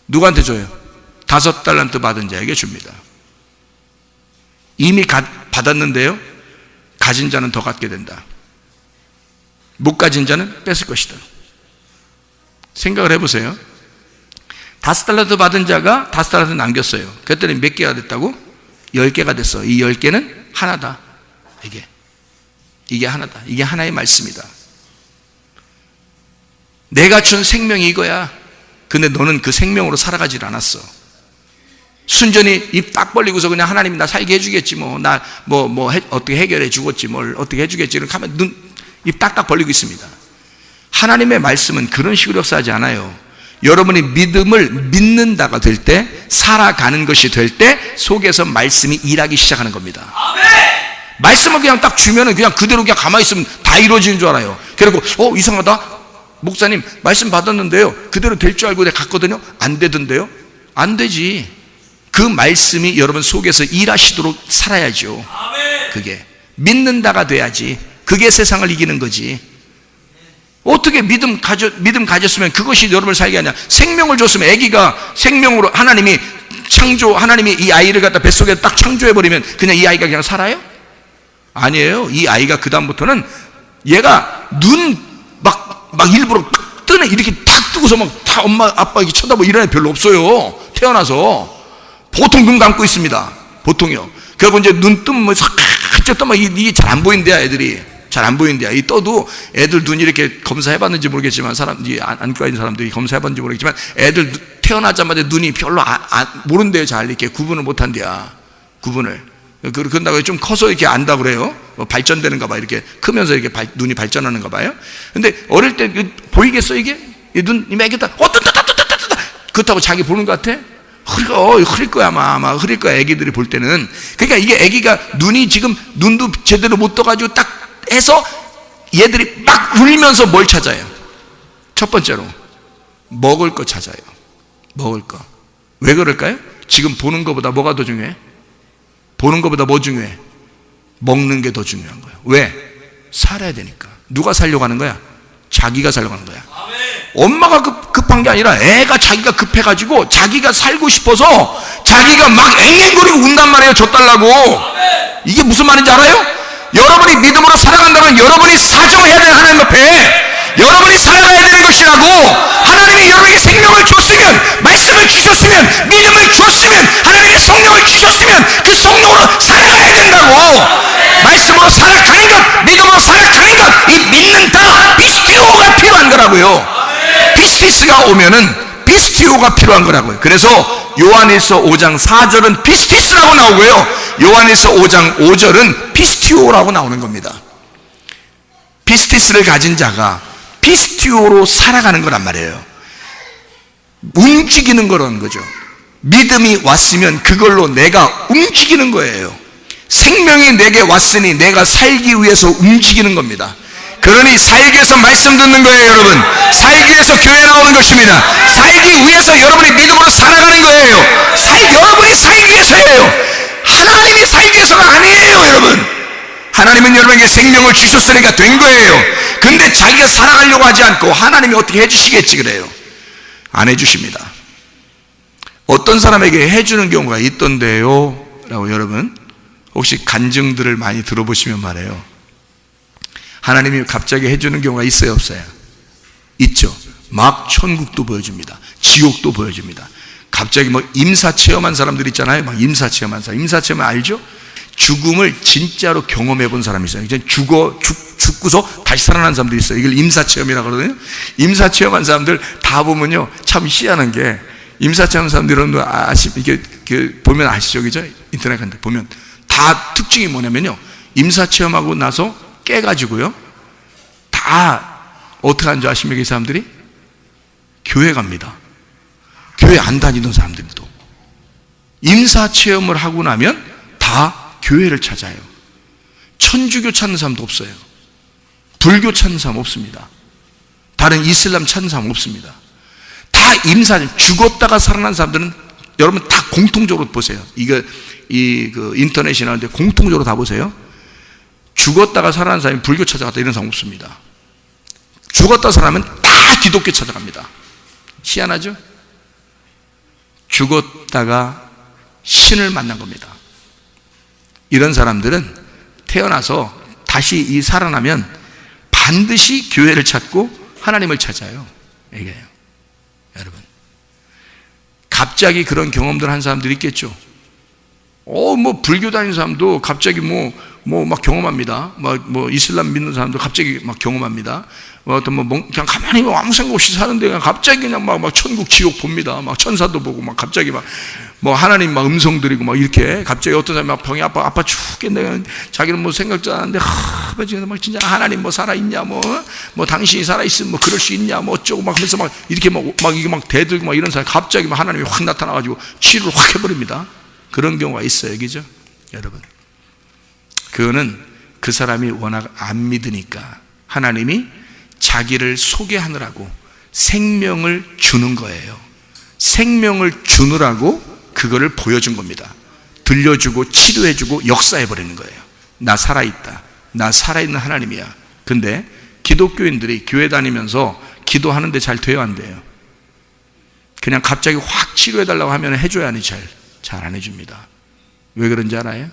누구한테 줘요? 5달란트 받은 자에게 줍니다. 이미 받았는데요, 가진 자는 더 갖게 된다. 못 가진 자는 뺏을 것이다. 생각을 해보세요. 5달란트 받은 자가 5달란트 남겼어요. 그랬더니 몇 개가 됐다고? 10개가 됐어. 이 10개는 하나다. 이게 하나다. 이게 하나의 말씀이다. 내가 준 생명이 이거야. 근데 너는 그 생명으로 살아가질 않았어. 순전히 입 딱 벌리고서 그냥 하나님이 나 살게 해주겠지 어떻게 해결해 주겠지 뭘 어떻게 해주겠지 이렇게 하면 입 딱딱 벌리고 있습니다. 하나님의 말씀은 그런 식으로 역사하지 않아요. 여러분이 믿음을 믿는다가 될 때, 살아가는 것이 될 때 속에서 말씀이 일하기 시작하는 겁니다. 말씀을 그냥 딱 주면은 그냥 그대로 그냥 가만히 있으면 다 이루어지는 줄 알아요. 그리고 이상하다, 목사님 말씀 받았는데요, 그대로 될 줄 알고 내가 갔거든요. 안 되던데요? 안 되지. 그 말씀이 여러분 속에서 일하시도록 살아야죠. 그게 믿는다가 돼야지. 그게 세상을 이기는 거지. 어떻게 믿음 가졌으면 그것이 여러분을 살게 하냐. 생명을 줬으면, 아기가 생명으로 하나님이 이 아이를 갖다 뱃속에 딱 창조해버리면 그냥 이 아이가 그냥 살아요? 아니에요. 이 아이가 그 다음부터는 얘가 눈 막 일부러 뜨네, 이렇게 탁 뜨고서 막 다 엄마 아빠 이렇게 쳐다보고 이런 애 별로 없어요. 태어나서 보통 눈 감고 있습니다. 보통이요. 그리고 이제 눈 뜨면 뭐 살짝 떠면 이게 잘 안 보인대요. 애들이 잘 안 보인대요. 이 떠도 애들 눈 이렇게 검사해봤는지 모르겠지만, 안과 있는 사람들이 검사해봤는지 모르겠지만, 애들 태어나자마자 눈이 별로 모른대요. 잘 이렇게 구분을 못한대요. 구분을. 그런다고 좀 커서 이렇게 안다 그래요. 발전되는가 봐요. 이렇게 크면서 이렇게 눈이 발전하는가 봐요. 근데 어릴 때 보이겠어 이게? 눈이 매겼다. 그렇다고 자기 보는 것 같아? 흐릴 거야 아마 흐릴 거야. 애기들이 볼 때는. 그러니까 이게 애기가 눈이 지금 눈도 제대로 못 떠가지고 딱 해서 얘들이 막 울면서 뭘 찾아요? 첫 번째로 먹을 거 찾아요. 먹을 거. 왜 그럴까요? 지금 보는 것보다 뭐가 더 중요해? 보는 것보다 뭐 중요해? 먹는 게 더 중요한 거야. 왜? 살아야 되니까. 누가 살려고 하는 거야? 자기가 살려고 하는 거야. 엄마가 급한 게 아니라 애가 자기가 급해가지고 자기가 살고 싶어서 자기가 막 앵앵거리고 운단 말이에요. 줘 달라고. 이게 무슨 말인지 알아요? 여러분이 믿음으로 살아간다면 여러분이 사정해야 되는 하나님 앞에 여러분이 살아가야 되는 것이라고. 하나님이 여러분에게 생명을 줬으면, 말씀을 주셨으면, 믿음을 주었으면, 하나님의 성령을 주셨으면 그 성령으로 살아가야 된다고. 말씀으로 살아가는 것, 믿음으로 살아가는 것, 이 믿는다, 피스티오가 필요한 거라고요. 피스티스가 오면은 피스티오가 필요한 거라고요. 그래서 요한일서 5장 4절은 피스티스라고 나오고요, 요한일서 5장 5절은 피스티오라고 나오는 겁니다. 피스티스를 가진 자가 피스티오로 살아가는 거란 말이에요. 움직이는 거라는 거죠. 믿음이 왔으면 그걸로 내가 움직이는 거예요. 생명이 내게 왔으니 내가 살기 위해서 움직이는 겁니다. 그러니 살기 위해서 말씀 듣는 거예요. 여러분, 살기 위해서 교회 나오는 것입니다. 살기 위해서 여러분이 믿음으로 살아가는 거예요. 여러분이 살기 위해서예요. 하나님이 살기 위해서가 아니에요. 여러분, 하나님은 여러분에게 생명을 주셨으니까 된 거예요. 근데 자기가 살아가려고 하지 않고 하나님이 어떻게 해주시겠지 그래요? 안 해주십니다. 어떤 사람에게 해주는 경우가 있던데요 라고 여러분 혹시 간증들을 많이 들어보시면 말해요. 하나님이 갑자기 해주는 경우가 있어요 없어요? 있죠. 막 천국도 보여줍니다. 지옥도 보여줍니다. 갑자기 뭐 임사 체험한 사람들 있잖아요. 막 임사 체험한 사람. 임사 체험 알죠? 죽음을 진짜로 경험해 본 사람이 있어요. 이제 죽고서 다시 살아난 사람들이 있어요. 이걸 임사체험이라고 그러거든요. 임사체험한 사람들 다 보면요, 참 희한한 게, 임사체험한 사람들은 이게 보면 아시죠? 그죠? 인터넷 간데 보면 다 특징이 뭐냐면요, 임사체험하고 나서 깨가지고요, 다 어떻게 하는 줄 아십니까? 이 사람들이 교회 갑니다. 교회 안 다니던 사람들도 임사체험을 하고 나면 다 교회를 찾아요. 천주교 찾는 사람도 없어요. 불교 찾는 사람 없습니다. 다른 이슬람 찾는 사람 없습니다. 다 죽었다가 살아난 사람들은 여러분 다 공통적으로 보세요. 인터넷이나 공통적으로 다 보세요. 죽었다가 살아난 사람이 불교 찾아갔다 이런 사람 없습니다. 죽었다 살아나면 다 기독교 찾아갑니다. 희한하죠? 죽었다가 신을 만난 겁니다. 이런 사람들은 태어나서 다시 살아나면 반드시 교회를 찾고 하나님을 찾아요. 이게요. 여러분, 갑자기 그런 경험들 한 사람들이 있겠죠. 뭐 불교 다니는 사람도 갑자기 막 경험합니다. 뭐 이슬람 믿는 사람도 갑자기 막 경험합니다. 그냥 가만히 아무 생각 없이 사는데 그냥 갑자기 그냥 막 천국 지옥 봅니다. 막 천사도 보고 막 갑자기 뭐 하나님 막 음성 드리고 막 이렇게 갑자기 어떤 사람이 막 병이 아파 죽겠네. 자기는 뭐 생각도 안 하는데 아버지 막 진짜 하나님 뭐 살아있냐 뭐 당신이 살아있으면 뭐 그럴 수 있냐 뭐 어쩌고 막 하면서 막 이렇게 막 이게 막 대들고 막 이런 사람이 갑자기 막 하나님이 확 나타나가지고 치료를 확 해버립니다. 그런 경우가 있어요. 그죠? 여러분, 그거는 그 사람이 워낙 안 믿으니까 하나님이 자기를 소개하느라고 생명을 주는 거예요. 생명을 주느라고 그거를 보여준 겁니다. 들려주고 치료해주고 역사해버리는 거예요. 나 살아있다. 나 살아있는 하나님이야. 근데 기독교인들이 교회 다니면서 기도하는데 잘 돼요, 안 돼요? 그냥 갑자기 확 치료해달라고 하면 해줘야 하니 잘 안 해줍니다. 왜 그런지 알아요?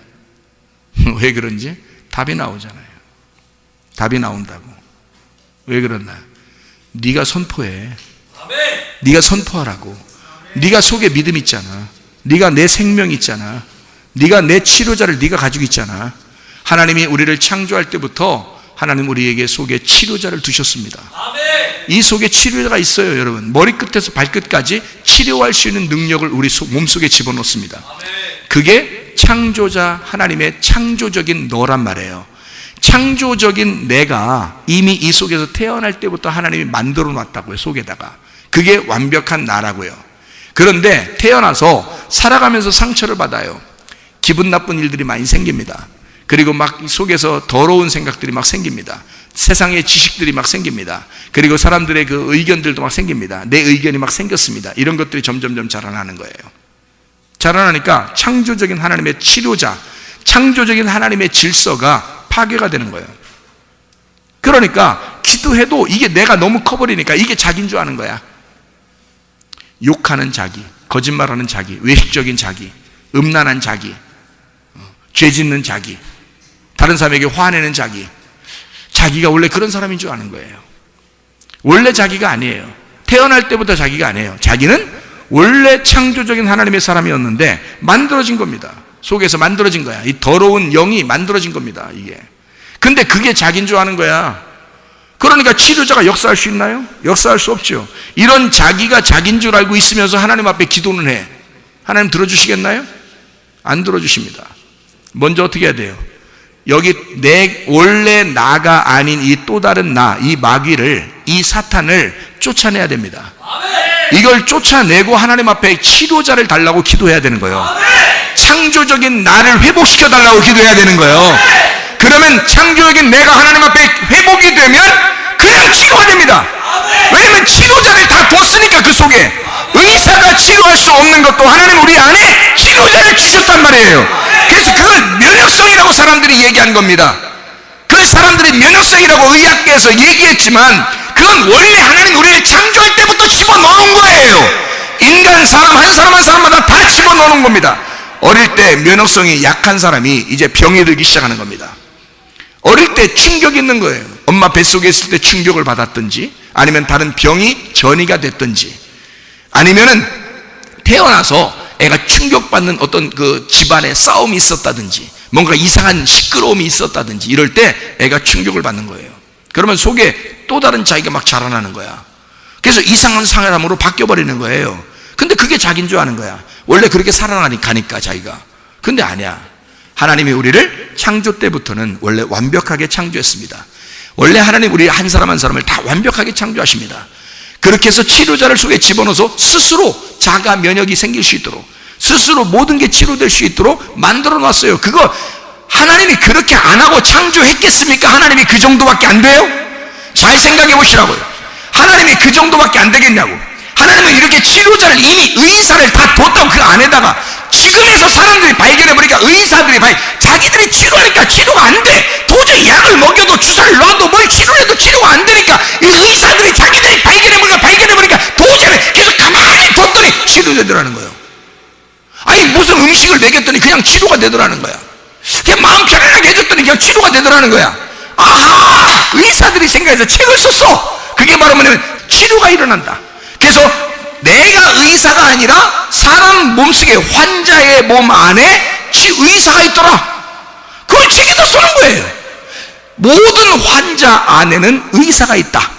왜 그런지? 답이 나오잖아요. 답이 나온다고. 왜 그러나? 네가 선포해. 네가 선포하라고. 네가 속에 믿음 있잖아. 네가 내 생명 있잖아. 네가 내 치료자를 네가 가지고 있잖아. 하나님이 우리를 창조할 때부터 하나님 우리에게 속에 치료자를 두셨습니다. 이 속에 치료자가 있어요, 여러분. 머리끝에서 발끝까지 치료할 수 있는 능력을 우리 몸속에 집어넣습니다. 그게 창조자 하나님의 창조적인 너란 말이에요. 창조적인 내가 이미 이 속에서 태어날 때부터 하나님이 만들어 놨다고요, 속에다가. 그게 완벽한 나라고요. 그런데 태어나서 살아가면서 상처를 받아요. 기분 나쁜 일들이 많이 생깁니다. 그리고 막 속에서 더러운 생각들이 막 생깁니다. 세상의 지식들이 막 생깁니다. 그리고 사람들의 그 의견들도 막 생깁니다. 내 의견이 막 생겼습니다. 이런 것들이 점점점 자라나는 거예요. 자라나니까 창조적인 하나님의 치료자, 창조적인 하나님의 질서가 파괴가 되는 거예요. 그러니까 기도해도 이게 내가 너무 커버리니까 이게 자기인 줄 아는 거야. 욕하는 자기, 거짓말하는 자기, 외식적인 자기, 음란한 자기, 죄 짓는 자기, 다른 사람에게 화내는 자기, 자기가 원래 그런 사람인 줄 아는 거예요. 원래 자기가 아니에요. 태어날 때부터 자기가 아니에요. 자기는 원래 창조적인 하나님의 사람이었는데 만들어진 겁니다. 속에서 만들어진 거야. 이 더러운 영이 만들어진 겁니다, 이게. 근데 그게 자기인 줄 아는 거야. 그러니까 치료자가 역사할 수 있나요? 역사할 수 없죠. 이런 자기가 자기인 줄 알고 있으면서 하나님 앞에 기도는 해. 하나님 들어주시겠나요? 안 들어주십니다. 먼저 어떻게 해야 돼요? 여기 내 원래 나가 아닌 이 또 다른 나, 이 마귀를, 이 사탄을 쫓아내야 됩니다. 이걸 쫓아내고 하나님 앞에 치료자를 달라고 기도해야 되는 거예요. 창조적인 나를 회복시켜 달라고 기도해야 되는 거예요. 그러면 창조적인 내가 하나님 앞에 회복이 되면 그냥 치료가 됩니다. 왜냐면 치료자를 다 뒀으니까 그 속에. 의사가 치료할 수 없는 것도 하나님 우리 안에 치료자를 주셨단 말이에요. 그래서 그걸 면역성이라고 사람들이 얘기한 겁니다. 그 사람들이 면역성이라고 의학계에서 얘기했지만 그건 원래 하나님 우리를 창조할 때부터 집어넣은 거예요. 인간 사람 한 사람 한 사람마다 다 집어넣는 겁니다. 어릴 때 면역성이 약한 사람이 이제 병이 들기 시작하는 겁니다. 어릴 때 충격이 있는 거예요. 엄마 뱃속에 있을 때 충격을 받았든지 아니면 다른 병이 전이가 됐든지 아니면은 태어나서 애가 충격받는 어떤 그 집안에 싸움이 있었다든지 뭔가 이상한 시끄러움이 있었다든지 이럴 때 애가 충격을 받는 거예요. 그러면 속에 또 다른 자기가 막 자라나는 거야. 그래서 이상한 사람으로 바뀌어버리는 거예요. 근데 그게 자기인 줄 아는 거야. 원래 그렇게 살아가니까 자기가. 근데 아니야. 하나님이 우리를 창조 때부터는 원래 완벽하게 창조했습니다. 원래 하나님 우리 한 사람 한 사람을 다 완벽하게 창조하십니다. 그렇게 해서 치료자를 속에 집어넣어서 스스로 자가 면역이 생길 수 있도록 스스로 모든 게 치료될 수 있도록 만들어 놨어요. 그거 하나님이 그렇게 안 하고 창조했겠습니까? 하나님이 그 정도밖에 안 돼요? 잘 생각해 보시라고요. 하나님이 그 정도밖에 안 되겠냐고. 하나님은 이렇게 치료자를 이미 의사를 다 뒀다고 그 안에다가 지금에서 사람들이 발견해보니까 의사들이 자기들이 치료하니까 치료가 안 돼. 도저히 약을 먹여도 주사를 놔도 뭘 치료해도 치료가 안 되니까 이 의사들이 자기들이 발견해보니까 도저히 계속 가만히 뒀더니 치료되더라는 거예요. 아니 무슨 음식을 먹였더니 그냥 치료가 되더라는 거야. 그냥 마음 편안하게 해줬더니 그냥 치료가 되더라는 거야. 아하, 의사들이 생각해서 책을 썼어. 그게 바로 뭐냐면 치료가 일어난다. 그래서 내가 의사가 아니라 사람 몸속에 환자의 몸 안에 의사가 있더라. 그걸 책에다 쓰는 거예요. 모든 환자 안에는 의사가 있다.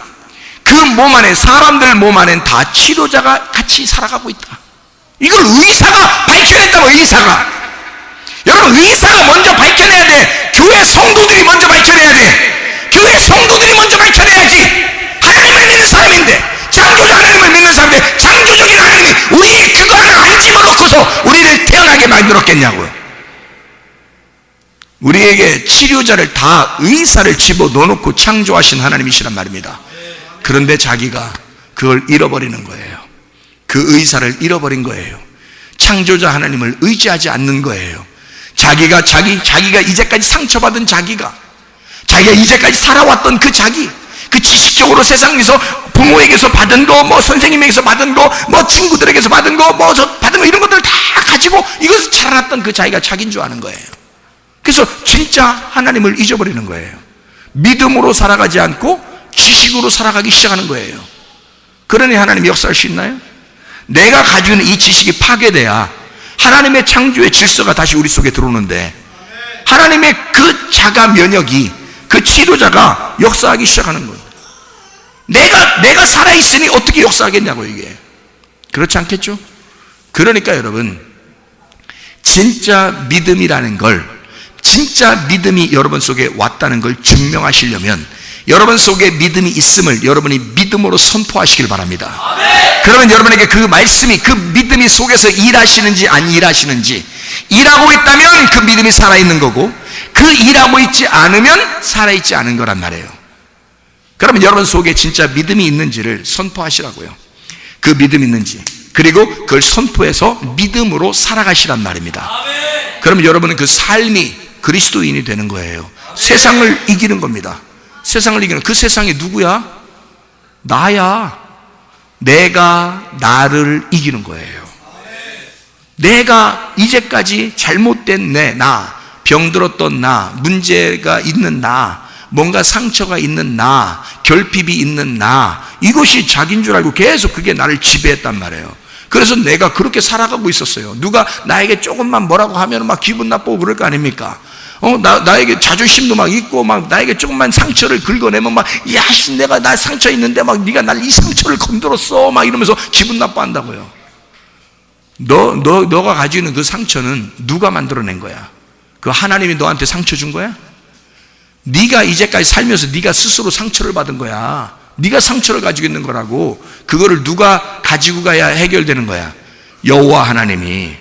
그 몸 안에 사람들 몸 안에는 다 치료자가 같이 살아가고 있다. 이걸 의사가 밝혀냈다고. 의사가. 여러분 의사가 먼저 밝혀내야 돼. 교회 성도들이 먼저 밝혀내야 돼. 교회 성도들이 먼저 밝혀내야지. 하나님을 믿는 사람인데 창조자 하나님을 믿는 사람인데 창조적인 하나님이 우리의 그거 하나 안 집어넣고서 우리를 태어나게 만들었겠냐고요. 우리에게 치료자를 다 의사를 집어넣어놓고 창조하신 하나님이시란 말입니다. 그런데 자기가 그걸 잃어버리는 거예요. 그 의사를 잃어버린 거예요. 창조자 하나님을 의지하지 않는 거예요. 자기가 이제까지 상처받은 자기가 이제까지 살아왔던 그 지식적으로 세상에서 부모에게서 받은 거, 뭐 선생님에게서 받은 거, 뭐 친구들에게서 받은 거, 받은 거 이런 것들을 다 가지고 이것을 자라났던 그 자기가 자기인 줄 아는 거예요. 그래서 진짜 하나님을 잊어버리는 거예요. 믿음으로 살아가지 않고 지식으로 살아가기 시작하는 거예요. 그러니 하나님이 역사할 수 있나요? 내가 가지고 있는 이 지식이 파괴돼야 하나님의 창조의 질서가 다시 우리 속에 들어오는데, 하나님의 그 자가 면역이, 그 치료자가 역사하기 시작하는 거예요. 내가 살아있으니 어떻게 역사하겠냐고. 이게 그렇지 않겠죠? 그러니까 여러분, 진짜 믿음이라는 걸, 진짜 믿음이 여러분 속에 왔다는 걸 증명하시려면 여러분 속에 믿음이 있음을 여러분이 믿음으로 선포하시길 바랍니다. 그러면 여러분에게 그 말씀이, 그 믿음이 속에서 일하시는지 안 일하시는지, 일하고 있다면 그 믿음이 살아있는 거고, 그 일하고 있지 않으면 살아있지 않은 거란 말이에요. 그러면 여러분 속에 진짜 믿음이 있는지를 선포하시라고요. 그 믿음이 있는지, 그리고 그걸 선포해서 믿음으로 살아가시란 말입니다. 그러면 여러분은 그 삶이 그리스도인이 되는 거예요. 세상을 이기는 겁니다. 세상을 이기는, 그 세상이 누구야? 나야. 내가 나를 이기는 거예요. 내가 이제까지 잘못된 나, 병들었던 나, 문제가 있는 나, 뭔가 상처가 있는 나, 결핍이 있는 나, 이것이 자기인 줄 알고 계속 그게 나를 지배했단 말이에요. 그래서 내가 그렇게 살아가고 있었어요. 누가 나에게 조금만 뭐라고 하면 막 기분 나쁘고 그럴 거 아닙니까? 나에게 자존심도 막 있고, 막 나에게 조금만 상처를 긁어내면 막, 야, 내가 나 상처 있는데 막 네가 날 이 상처를 건드렸어, 막 이러면서 기분 나빠한다고요. 너가 가지고 있는 그 상처는 누가 만들어낸 거야? 그 하나님이 너한테 상처 준 거야? 네가 이제까지 살면서 네가 스스로 상처를 받은 거야. 네가 상처를 가지고 있는 거라고. 그거를 누가 가지고 가야 해결되는 거야? 여호와 하나님이.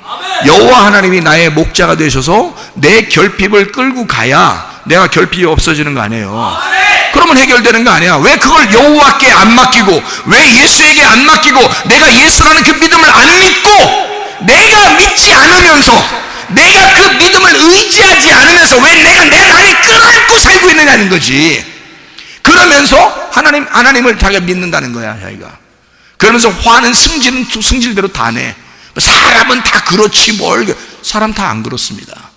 여호와 하나님이 나의 목자가 되셔서 내 결핍을 끌고 가야 내가 결핍이 없어지는 거 아니에요. 그러면 해결되는 거 아니야. 왜 그걸 여호와께 안 맡기고, 왜 예수에게 안 맡기고, 내가 예수라는 그 믿음을 안 믿고, 내가 믿지 않으면서, 내가 그 믿음을 의지하지 않으면서 왜 내가 내 나를 끌어안고 살고 있느냐는 거지. 그러면서 하나님을 자기가 믿는다는 거야, 자기가. 그러면서 화는 승질대로 다 내. 사람은 다 그렇지 뭘. 사람 다 안 그렇습니다.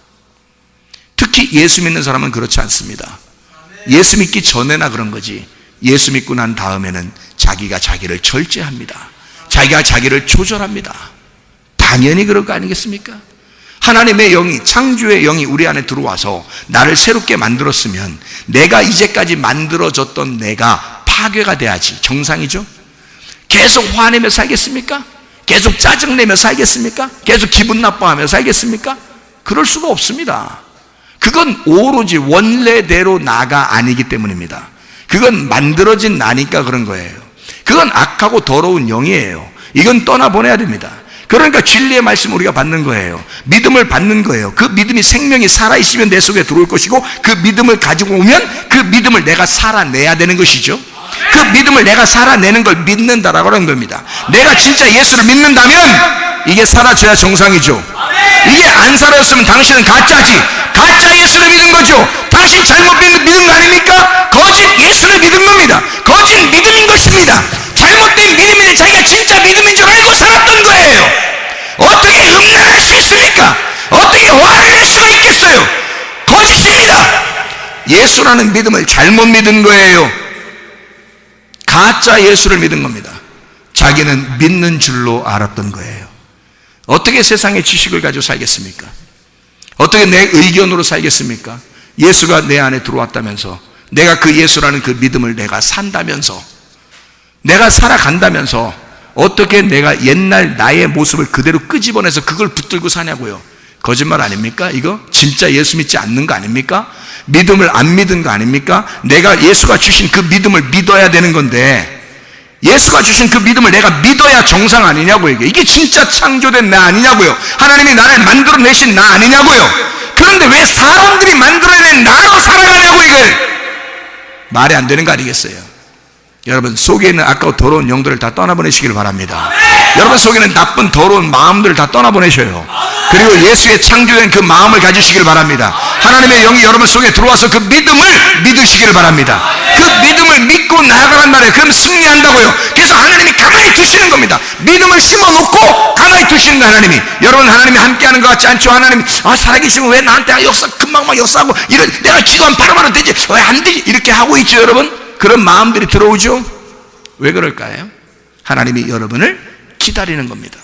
특히 예수 믿는 사람은 그렇지 않습니다. 예수 믿기 전에나 그런 거지, 예수 믿고 난 다음에는 자기가 자기를 절제합니다. 자기가 자기를 조절합니다. 당연히 그럴 거 아니겠습니까? 하나님의 영이, 창조의 영이 우리 안에 들어와서 나를 새롭게 만들었으면 내가 이제까지 만들어졌던 내가 파괴가 돼야지 정상이죠. 계속 화내며 살겠습니까? 계속 짜증내며 살겠습니까? 계속 기분 나빠하며 살겠습니까? 그럴 수가 없습니다. 그건 오로지 원래대로 나가 아니기 때문입니다. 그건 만들어진 나니까 그런 거예요. 그건 악하고 더러운 영이에요. 이건 떠나보내야 됩니다. 그러니까 진리의 말씀을 우리가 받는 거예요. 믿음을 받는 거예요. 그 믿음이 생명이 살아있으면 내 속에 들어올 것이고, 그 믿음을 가지고 오면 그 믿음을 내가 살아내야 되는 것이죠. 그 믿음을 내가 살아내는 걸 믿는다라고 하는 겁니다. 내가 진짜 예수를 믿는다면 이게 사라져야 정상이죠. 이게 안 살아졌으면 당신은 가짜지. 가짜 예수를 믿은 거죠. 당신 잘못 믿은 거 아닙니까? 거짓 예수를 믿은 겁니다. 거짓 믿음인 것입니다. 잘못된 믿음인데 자기가 진짜 믿음인 줄 알고 살았던 거예요. 어떻게 음란할 수 있습니까? 어떻게 화를 낼 수가 있겠어요? 거짓입니다. 예수라는 믿음을 잘못 믿은 거예요. 가짜 예수를 믿은 겁니다. 자기는 믿는 줄로 알았던 거예요. 어떻게 세상의 지식을 가지고 살겠습니까? 어떻게 내 의견으로 살겠습니까? 예수가 내 안에 들어왔다면서, 내가 그 예수라는 그 믿음을 내가 산다면서, 내가 살아간다면서 어떻게 내가 옛날 나의 모습을 그대로 끄집어내서 그걸 붙들고 사냐고요. 거짓말 아닙니까? 이거 진짜 예수 믿지 않는 거 아닙니까? 믿음을 안 믿은 거 아닙니까? 내가 예수가 주신 그 믿음을 믿어야 되는 건데, 예수가 주신 그 믿음을 내가 믿어야 정상 아니냐고요. 이게 진짜 창조된 나 아니냐고요. 하나님이 나를 만들어내신 나 아니냐고요. 그런데 왜 사람들이 만들어낸 나로 살아가냐고. 이걸 말이 안 되는 거 아니겠어요? 여러분 속에 있는 아까워 더러운 영들을 다 떠나보내시길 바랍니다. 여러분 속에는 나쁜 더러운 마음들을 다 떠나보내셔요. 그리고 예수의 창조된 그 마음을 가지시길 바랍니다. 하나님의 영이 여러분 속에 들어와서 그 믿음을 믿으시길 바랍니다. 그 믿음을 믿고 나아가란 말이에요. 그럼 승리한다고요. 그래서 하나님이 가만히 두시는 겁니다. 믿음을 심어놓고 가만히 두시는 거예요. 하나님이. 여러분 하나님이 함께하는 것 같지 않죠? 하나님이 살아계시면 왜 나한테 금방 역사하고 내가 기도하면 바로바로 되지 왜 안 되지 이렇게 하고 있죠. 여러분 그런 마음들이 들어오죠. 왜 그럴까요? 하나님이 여러분을 기다리는 겁니다.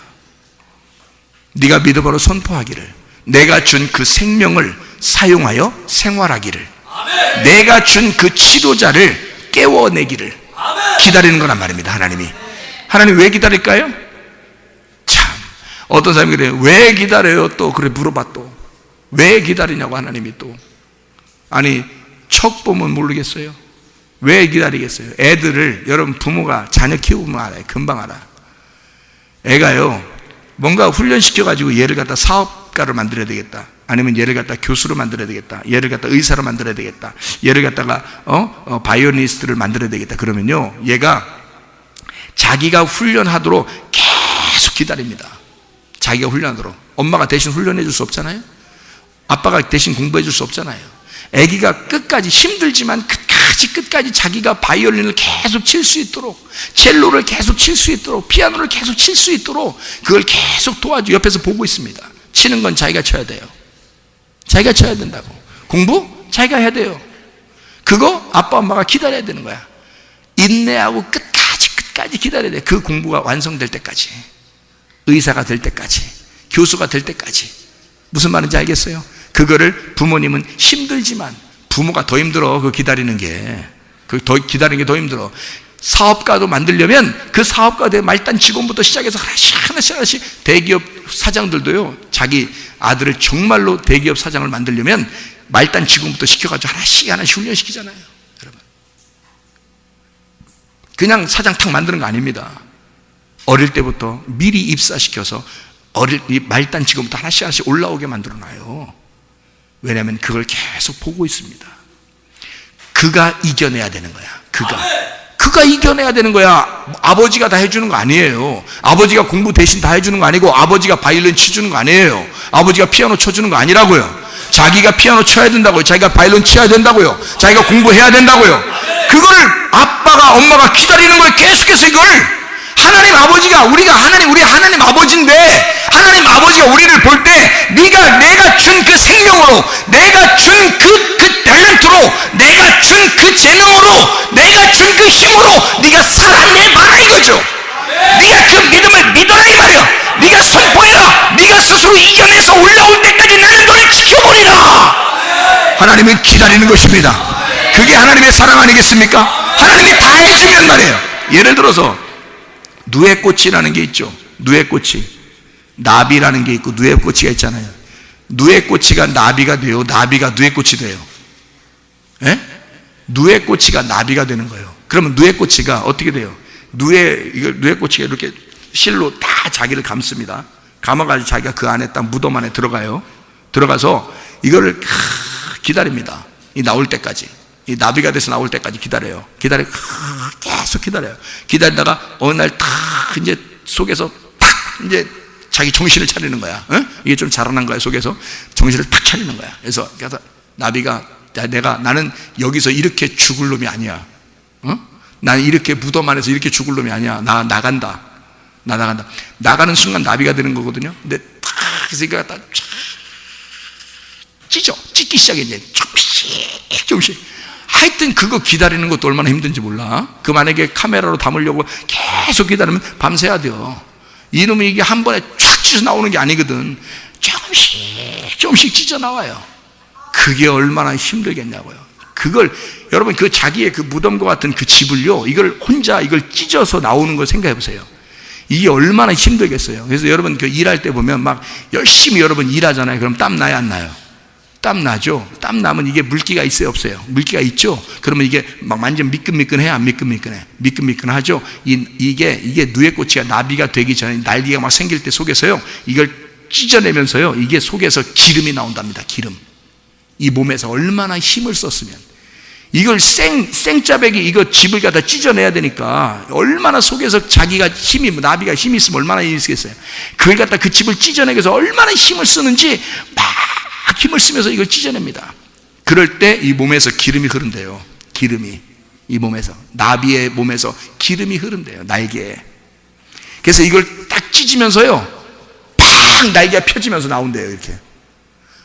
네가 믿음으로 선포하기를, 내가 준 그 생명을 사용하여 생활하기를, 내가 준 그 치료자를 깨워내기를 기다리는 거란 말입니다. 하나님 왜 기다릴까요? 참 어떤 사람이 그래요. 왜 기다려요? 또 그래 물어봐. 또 왜 기다리냐고. 하나님이 또 아니 척 보면 모르겠어요. 왜 기다리겠어요? 애들을 여러분 부모가 자녀 키우면 알아요. 금방 알아. 애가요 뭔가 훈련시켜가지고 얘를 갖다 사업가를 만들어야 되겠다, 아니면 얘를 갖다 교수로 만들어야 되겠다, 얘를 갖다 의사로 만들어야 되겠다, 얘를 갖다가 바이올리니스트를 만들어야 되겠다 그러면요 얘가 자기가 훈련하도록 계속 기다립니다. 자기가 훈련하도록. 엄마가 대신 훈련해 줄 수 없잖아요. 아빠가 대신 공부해 줄 수 없잖아요. 아기가 끝까지 힘들지만 끝까지 자기가 바이올린을 계속 칠 수 있도록, 첼로를 계속 칠 수 있도록, 피아노를 계속 칠 수 있도록 그걸 계속 도와줘. 옆에서 보고 있습니다. 치는 건 자기가 쳐야 돼요. 자기가 쳐야 된다고. 공부 자기가 해야 돼요. 그거 아빠 엄마가 기다려야 되는 거야. 인내하고 끝까지 기다려야 돼. 그 공부가 완성될 때까지, 의사가 될 때까지, 교수가 될 때까지. 무슨 말인지 알겠어요? 그거를 부모님은 힘들지만, 부모가 더 힘들어. 그 기다리는 게 기다리는 게 더 힘들어. 사업가도 만들려면 그 사업가의 말단 직원부터 시작해서 하나씩 대기업 사장들도요 자기 아들을 정말로 대기업 사장을 만들려면 말단 직원부터 시켜가지고 하나씩 훈련시키잖아요. 여러분 그냥 사장 탁 만드는 거 아닙니다. 어릴 때부터 미리 입사시켜서 말단 직원부터 하나씩 올라오게 만들어놔요. 왜냐하면 그걸 계속 보고 있습니다. 그가 이겨내야 되는 거야. 그가 이겨내야 되는 거야. 아버지가 다 해주는 거 아니에요. 아버지가 공부 대신 다 해주는 거 아니고, 아버지가 바이올린 쳐주는 거 아니에요. 아버지가 피아노 쳐주는 거 아니라고요. 자기가 피아노 쳐야 된다고요. 자기가 바이올린 쳐야 된다고요. 자기가 공부해야 된다고요. 그걸 아빠가 엄마가 기다리는 거예요. 계속해서 이걸. 하나님 아버지가 우리 하나님 아버지인데, 하나님 아버지가 우리를 볼 때 내가 준 그 생명으로, 내가 준 그 탤런트로, 내가 준 그 재능으로, 내가 준 그 힘으로 네가 살아내봐라 이거죠. 네가 그 믿음을 믿어라 이 말이야. 네가 선포해라. 네가 스스로 이겨내서 올라올 때까지 나는 너를 지켜보리라. 하나님은 기다리는 것입니다. 그게 하나님의 사랑 아니겠습니까? 하나님이 다 해주면 말이에요. 예를 들어서 누에꽃이라는 게 있죠. 누에꽃이, 나비라는 게 있고 누에꽃이가 있잖아요. 누에꽃이가 나비가 돼요? 나비가 누에꽃이 돼요? 예? 누에꽃이가 나비가 되는 거예요. 그러면 누에꽃이가 어떻게 돼요? 누에꽃이가 이렇게 실로 다 자기를 감습니다. 감아가지고 자기가 그 안에 딱 무덤 안에 들어가요. 들어가서 이거를 기다립니다. 이 나올 때까지, 이 나비가 돼서 나올 때까지 기다려요. 계속 기다려요. 기다리다가 어느 날 탁 이제 속에서 탁 이제 자기 정신을 차리는 거야. 이게 좀 자라난 거야. 속에서 정신을 탁 차리는 거야. 그래서 나비가 나는 여기서 이렇게 죽을 놈이 아니야. 나는 이렇게 무덤 안에서 이렇게 죽을 놈이 아니야. 나 나간다. 나가는 순간 나비가 되는 거거든요. 근데 탁 해서 이거 갖다 찢기 시작해. 이제 조금씩. 하여튼 그거 기다리는 것도 얼마나 힘든지 몰라. 그 만약에 카메라로 담으려고 계속 기다리면 밤새야 돼요. 이놈이 이게 한 번에 쫙 찢어 나오는 게 아니거든. 조금씩 찢어 나와요. 그게 얼마나 힘들겠냐고요. 그걸 여러분 그 자기의 그 무덤과 같은 그 집을요, 이걸 혼자 이걸 찢어서 나오는 걸 생각해 보세요. 이게 얼마나 힘들겠어요. 그래서 여러분 그 일할 때 보면 막 열심히 여러분 일하잖아요. 그럼 땀 나요, 안 나요? 땀 나죠. 땀 나면 이게 물기가 있어요, 없어요? 물기가 있죠. 그러면 이게 막 완전 미끈미끈해, 안 미끈미끈해? 미끈미끈하죠. 이게 누에꽃이가 나비가 되기 전에 날개가 막 생길 때 속에서요, 이걸 찢어내면서요, 이게 속에서 기름이 나온답니다. 기름. 이 몸에서 얼마나 힘을 썼으면, 이걸 생짜배기 이거 집을 갖다 찢어내야 되니까 얼마나 속에서 자기가 힘이, 나비가 힘이 있으면 얼마나 있겠어요. 그걸 갖다 그 집을 찢어내기 위해서 얼마나 힘을 쓰는지 막 힘을 쓰면서 이걸 찢어냅니다. 그럴 때 이 몸에서 기름이 흐른대요. 기름이, 이 몸에서, 나비의 몸에서 기름이 흐른대요, 날개에. 그래서 이걸 딱 찢으면서요, 팍 날개가 펴지면서 나온대요, 이렇게.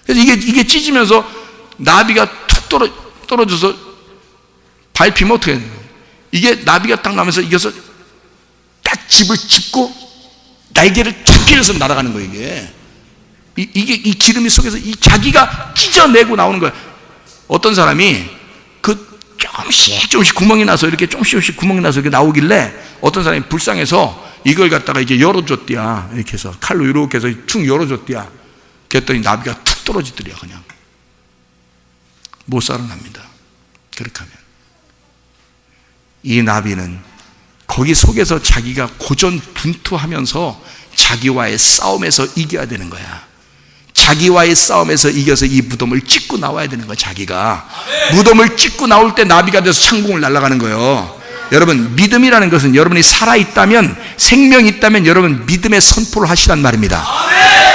그래서 이게 찢으면서 나비가 툭 떨어져서 밟히면 어떻게 해야 돼요? 이게 나비가 딱 나면서 이겨서 딱 집을 짚고 날개를 툭 펴서 날아가는 거예요, 이게. 이 기름이 속에서 이 자기가 찢어내고 나오는 거예요. 어떤 사람이 그 조금씩 구멍이 나서 이렇게 조금씩 구멍이 나서 이렇게 나오길래 어떤 사람이 불쌍해서 이걸 갖다가 이제 열어줬디야. 이렇게 해서 칼로 이렇게 해서 툭 열어줬디야. 그랬더니 나비가 툭 떨어지더래요. 그냥 못 살아납니다. 그렇게 하면 이 나비는 거기 속에서 자기가 고전분투하면서 자기와의 싸움에서 이겨야 되는 거야. 자기와의 싸움에서 이겨서 이 무덤을 찢고 나와야 되는 거야. 자기가 무덤을 찢고 나올 때 나비가 돼서 창공을 날아가는 거예요. 여러분, 믿음이라는 것은 여러분이 살아있다면, 생명이 있다면 여러분 믿음의 선포를 하시란 말입니다.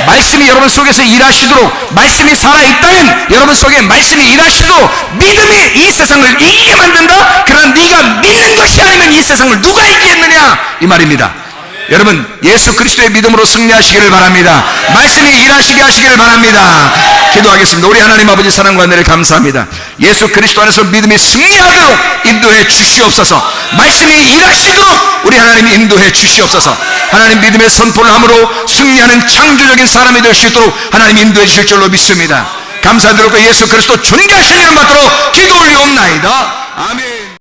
말씀이 여러분 속에서 일하시도록, 말씀이 살아있다면 여러분 속에 말씀이 일하시도록 믿음이 이 세상을 이기게 만든다. 그러나 네가 믿는 것이 아니면 이 세상을 누가 이기겠느냐, 이 말입니다. 여러분, 예수 그리스도의 믿음으로 승리하시기를 바랍니다. 말씀이 일하시게 하시기를 바랍니다. 기도하겠습니다. 우리 하나님 아버지 사랑과 은혜를 감사합니다. 예수 그리스도 안에서 믿음이 승리하도록 인도해 주시옵소서. 말씀이 일하시도록 우리 하나님이 인도해 주시옵소서. 하나님 믿음의 선포를 함으로 승리하는 창조적인 사람이 될 수 있도록 하나님 인도해 주실 줄로 믿습니다. 감사드리고 예수 그리스도 존귀하신 이름 받도록 기도 올리옵나이다. 아멘.